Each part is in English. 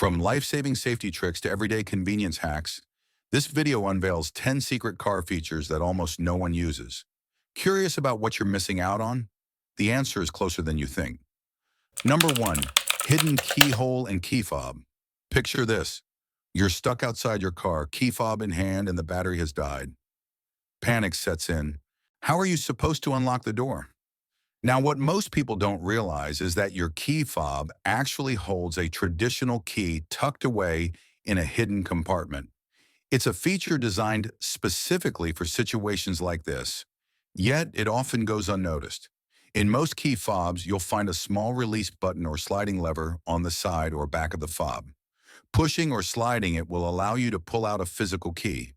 From life-saving safety tricks to everyday convenience hacks, this video unveils 10 secret car features that almost no one uses. Curious about what you're missing out on? The answer is closer than you think. Number 1. Hidden keyhole and key fob. Picture this. You're stuck outside your car, key fob in hand, and the battery has died. Panic sets in. How are you supposed to unlock the door? Now, what most people don't realize is that your key fob actually holds a traditional key tucked away in a hidden compartment. It's a feature designed specifically for situations like this, yet it often goes unnoticed. In most key fobs, you'll find a small release button or sliding lever on the side or back of the fob. Pushing or sliding it will allow you to pull out a physical key.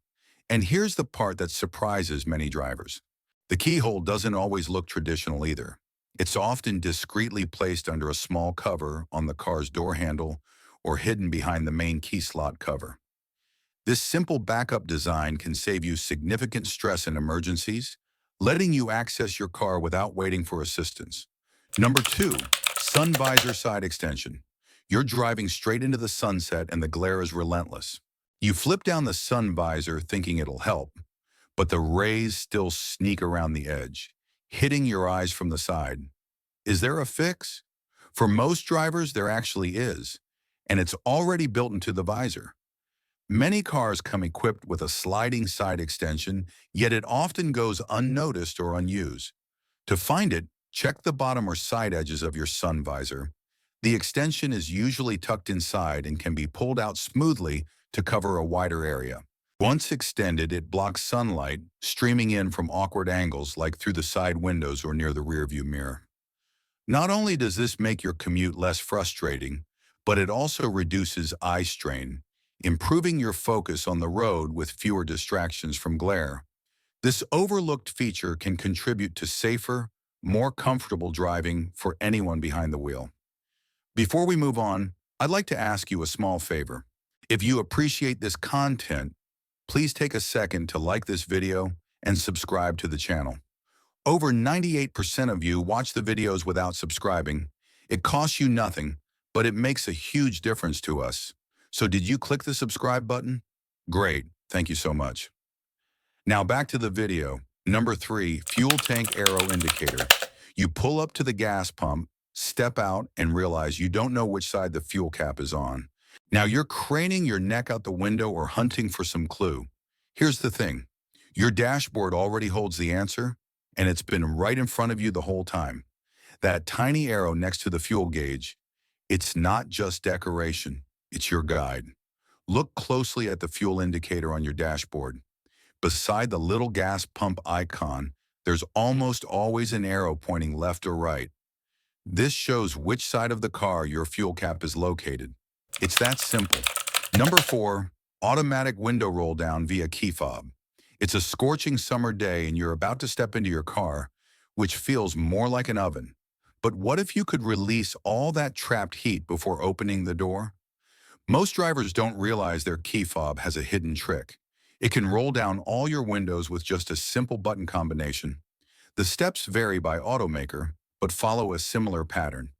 And here's the part that surprises many drivers. The keyhole doesn't always look traditional either. It's often discreetly placed under a small cover on the car's door handle or hidden behind the main key slot cover. This simple backup design can save you significant stress in emergencies, letting you access your car without waiting for assistance. Number 2, sun visor side extension. You're driving straight into the sunset and the glare is relentless. You flip down the sun visor thinking it'll help, but the rays still sneak around the edge, hitting your eyes from the side. Is there a fix? For most drivers, there actually is, and it's already built into the visor. Many cars come equipped with a sliding side extension, yet it often goes unnoticed or unused. To find it, check the bottom or side edges of your sun visor. The extension is usually tucked inside and can be pulled out smoothly to cover a wider area. Once extended, it blocks sunlight streaming in from awkward angles like through the side windows or near the rearview mirror. Not only does this make your commute less frustrating, but it also reduces eye strain, improving your focus on the road with fewer distractions from glare. This overlooked feature can contribute to safer, more comfortable driving for anyone behind the wheel. Before we move on, I'd like to ask you a small favor. If you appreciate this content, please take a second to like this video and subscribe to the channel. Over 98% of you watch the videos without subscribing. It costs you nothing, but it makes a huge difference to us. So did you click the subscribe button? Great, thank you so much. Now back to the video. Number 3, fuel tank arrow indicator. You pull up to the gas pump, step out, and realize you don't know which side the fuel cap is on. Now you're craning your neck out the window or hunting for some clue. Here's the thing. Your dashboard already holds the answer, and it's been right in front of you the whole time. That tiny arrow next to the fuel gauge, it's not just decoration, it's your guide. Look closely at the fuel indicator on your dashboard. Beside the little gas pump icon, there's almost always an arrow pointing left or right. This shows which side of the car your fuel cap is located. It's that simple. Number 4, automatic window roll down via key fob. It's a scorching summer day and you're about to step into your car, which feels more like an oven. But what if you could release all that trapped heat before opening the door? Most drivers don't realize their key fob has a hidden trick. It can roll down all your windows with just a simple button combination. The steps vary by automaker, but follow a similar pattern.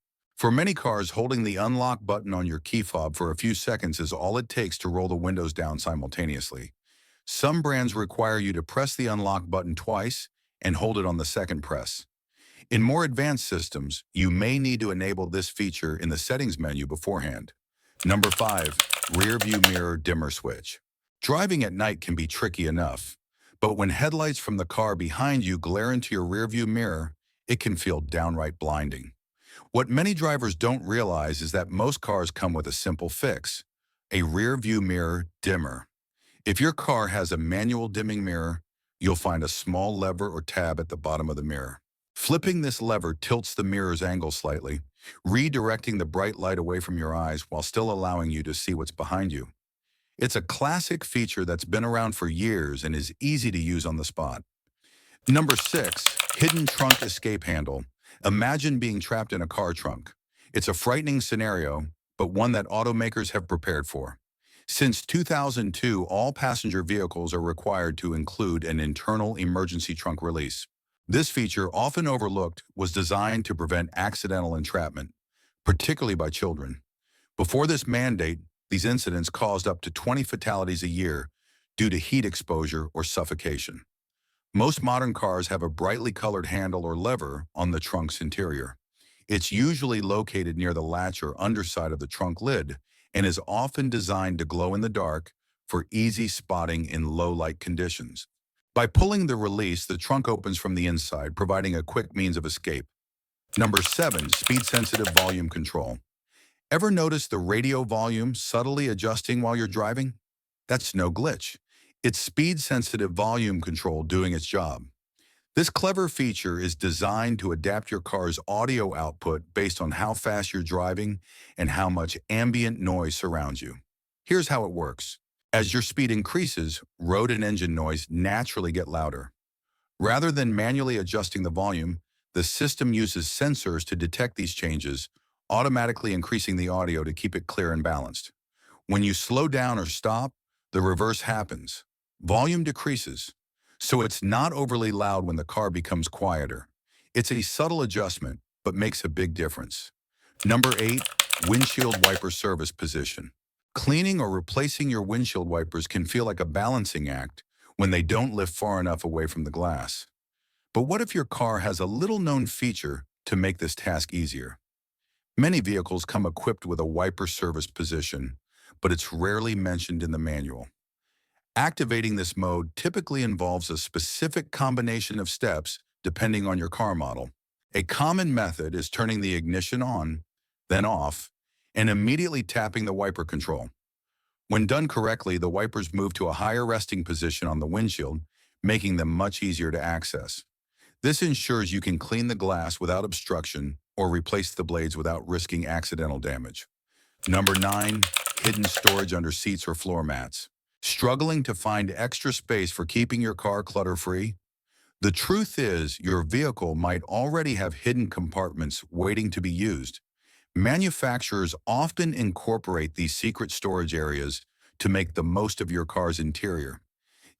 For many cars, holding the unlock button on your key fob for a few seconds is all it takes to roll the windows down simultaneously. Some brands require you to press the unlock button twice and hold it on the second press. In more advanced systems, you may need to enable this feature in the settings menu beforehand. Number 5, rear view mirror dimmer switch. Driving at night can be tricky enough, but when headlights from the car behind you glare into your rear view mirror, it can feel downright blinding. What many drivers don't realize is that most cars come with a simple fix, a rear view mirror dimmer. If your car has a manual dimming mirror, you'll find a small lever or tab at the bottom of the mirror. Flipping this lever tilts the mirror's angle slightly, redirecting the bright light away from your eyes while still allowing you to see what's behind you. It's a classic feature that's been around for years and is easy to use on the spot. Number 6, hidden trunk escape handle. Imagine being trapped in a car trunk. It's a frightening scenario, but one that automakers have prepared for. Since 2002, all passenger vehicles are required to include an internal emergency trunk release. This feature, often overlooked, was designed to prevent accidental entrapment, particularly by children. Before this mandate, These incidents caused up to 20 fatalities a year due to heat exposure or suffocation. Most modern cars have a brightly colored handle or lever on the trunk's interior. It's usually located near the latch or underside of the trunk lid and is often designed to glow in the dark for easy spotting in low light conditions. By pulling the release, the trunk opens from the inside, providing a quick means of escape. Number 7, speed-sensitive volume control. Ever notice the radio volume subtly adjusting while you're driving? That's no glitch. It's speed-sensitive volume control doing its job. This clever feature is designed to adapt your car's audio output based on how fast you're driving and how much ambient noise surrounds you. Here's how it works. As your speed increases, road and engine noise naturally get louder. Rather than manually adjusting the volume, the system uses sensors to detect these changes, automatically increasing the audio to keep it clear and balanced. When you slow down or stop, the reverse happens. Volume decreases, so it's not overly loud when the car becomes quieter. It's a subtle adjustment, but makes a big difference. Number 8, windshield wiper service position. Cleaning or replacing your windshield wipers can feel like a balancing act when they don't lift far enough away from the glass. But what if your car has a little-known feature to make this task easier? Many vehicles come equipped with a wiper service position, but it's rarely mentioned in the manual. Activating this mode typically involves a specific combination of steps depending on your car model. A common method is turning the ignition on, then off, and immediately tapping the wiper control. When done correctly, the wipers move to a higher resting position on the windshield, making them much easier to access. This ensures you can clean the glass without obstruction or replace the blades without risking accidental damage. Number 9, hidden storage under seats or floor mats. Struggling to find extra space for keeping your car clutter-free? The truth is, your vehicle might already have hidden compartments waiting to be used. Manufacturers often incorporate these secret storage areas to make the most of your car's interior,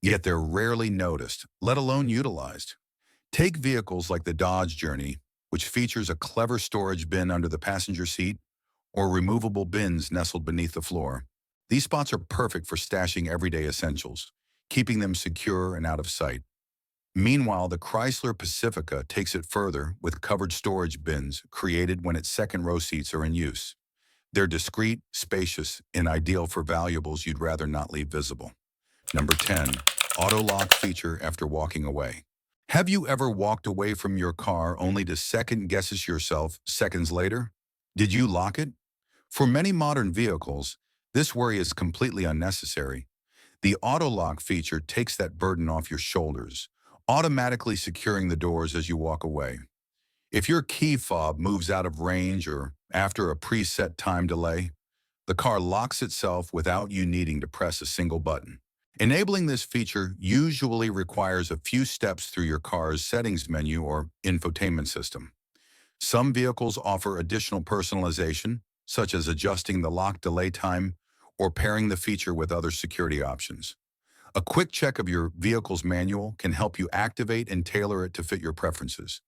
yet they're rarely noticed, let alone utilized. Take vehicles like the Dodge Journey, which features a clever storage bin under the passenger seat, or removable bins nestled beneath the floor. These spots are perfect for stashing everyday essentials, keeping them secure and out of sight. Meanwhile, the Chrysler Pacifica takes it further with covered storage bins created when its second-row seats are in use. They're discreet, spacious, and ideal for valuables you'd rather not leave visible. Number 10, auto lock feature after walking away. Have you ever walked away from your car only to second-guess yourself seconds later? Did you lock it? For many modern vehicles, this worry is completely unnecessary. The auto lock feature takes that burden off your shoulders, automatically securing the doors as you walk away. If your key fob moves out of range or after a preset time delay, the car locks itself without you needing to press a single button. Enabling this feature usually requires a few steps through your car's settings menu or infotainment system. Some vehicles offer additional personalization, such as adjusting the lock delay time or pairing the feature with other security options. A quick check of your vehicle's manual can help you activate and tailor it to fit your preferences.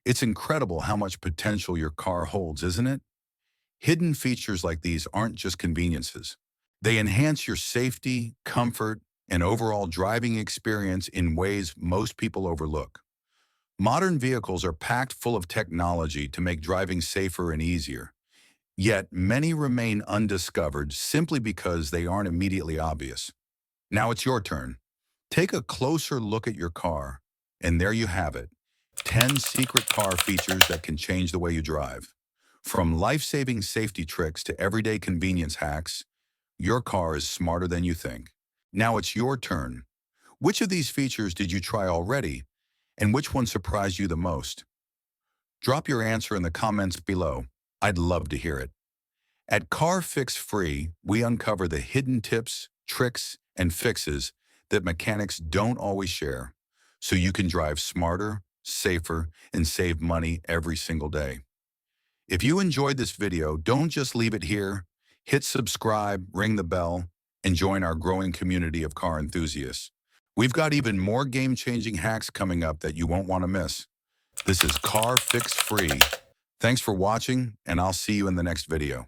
It's incredible how much potential your car holds, isn't it? Hidden features like these aren't just conveniences. They enhance your safety, comfort, and overall driving experience in ways most people overlook. Modern vehicles are packed full of technology to make driving safer and easier, yet many remain undiscovered simply because they aren't immediately obvious. Now it's your turn. Take a closer look at your car, and there you have it. 10 secret car features that can change the way you drive. From life-saving safety tricks to everyday convenience hacks, your car is smarter than you think. Now it's your turn. Which of these features did you try already, and which one surprised you the most? Drop your answer in the comments below. I'd love to hear it. At Car Fix Free, we uncover the hidden tips, tricks, and fixes that mechanics don't always share, so you can drive smarter, safer, and save money every single day. If you enjoyed this video, don't just leave it here. Hit subscribe, ring the bell, and join our growing community of car enthusiasts. We've got even more game-changing hacks coming up that you won't want to miss. This is Car Fix Free. Thanks for watching, and I'll see you in the next video.